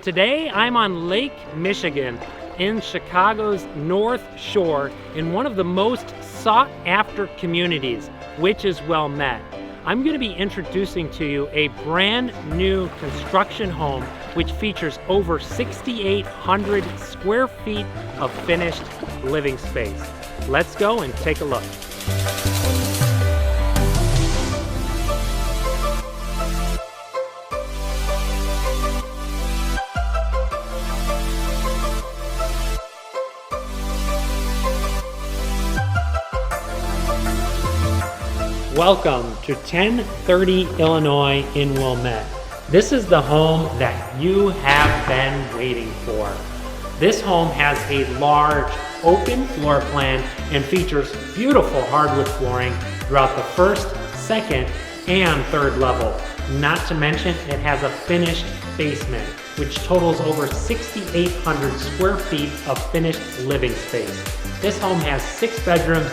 Today I'm on Lake Michigan in Chicago's North Shore in one of the most sought after communities, which is Wilmette. I'm going to be introducing to you a brand new construction home which features over 6,800 square feet of finished living space. Let's go and take a look. Welcome to 1030 Illinois in Wilmette. This is the home that you have been waiting for. This home has a large open floor plan and features beautiful hardwood flooring throughout the first, second, and third level. Not to mention it has a finished basement, which totals over 6,800 square feet of finished living space. This home has 6 bedrooms,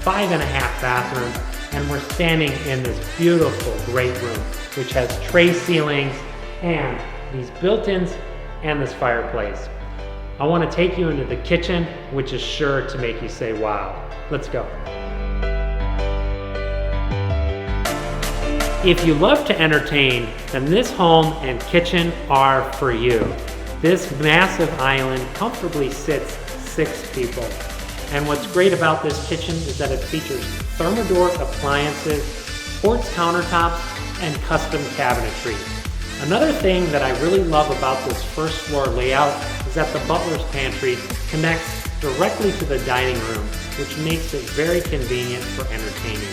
5.5 bathrooms, and we're standing in this beautiful great room, which has tray ceilings and these built-ins and this fireplace. I want to take you into the kitchen, which is sure to make you say, wow. Let's go. If you love to entertain, then this home and kitchen are for you. This massive island comfortably sits 6 people. And what's great about this kitchen is that it features Thermador appliances, quartz countertops, and custom cabinetry. Another thing that I really love about this first floor layout is that the butler's pantry connects directly to the dining room, which makes it very convenient for entertaining.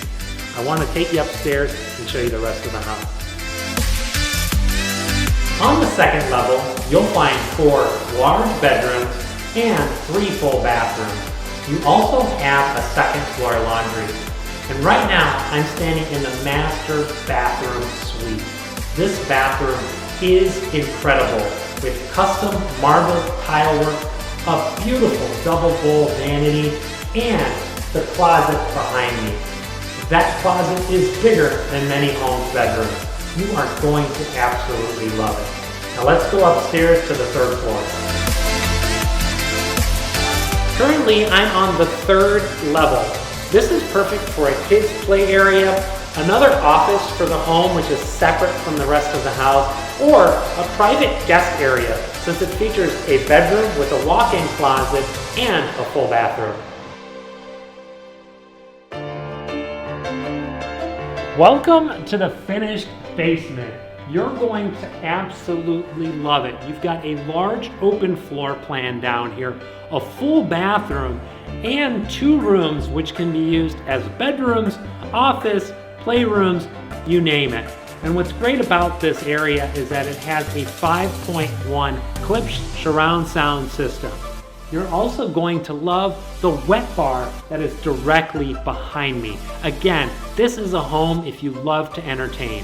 I want to take you upstairs and show you the rest of the house. On the second level, you'll find 4 large bedrooms and 3 full bathrooms. You also have a second floor laundry. And right now, I'm standing in the master bathroom suite. This bathroom is incredible with custom marble tile work, a beautiful double bowl vanity, and the closet behind me. That closet is bigger than many homes' bedrooms. You are going to absolutely love it. Now let's go upstairs to the 3rd floor. Currently, I'm on the 3rd level. This is perfect for a kid's play area, another office for the home which is separate from the rest of the house, or a private guest area since it features a bedroom with a walk-in closet and a full bathroom. Welcome to the finished basement. You're going to absolutely love it. You've got a large open floor plan down here, a full bathroom, and 2 rooms which can be used as bedrooms, office, playrooms, you name it. And what's great about this area is that it has a 5.1 Klipsch surround sound system. You're also going to love the wetbar that is directly behind me. Again, this is a home if you love to entertain.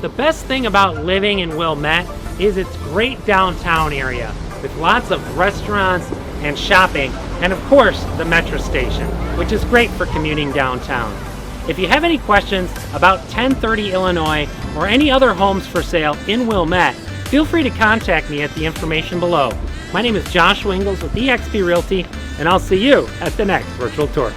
The best thing about living in Wilmette is its great downtown area with lots of restaurants and shopping, and of course the metro station, which is great for commuting downtown. If you have any questions about 1030 Illinois or any other homes for sale in Wilmette, feel free to contact me at the information below. My name is Joshua Ingalls with eXp Realty, and I'll see you at the next virtual tour.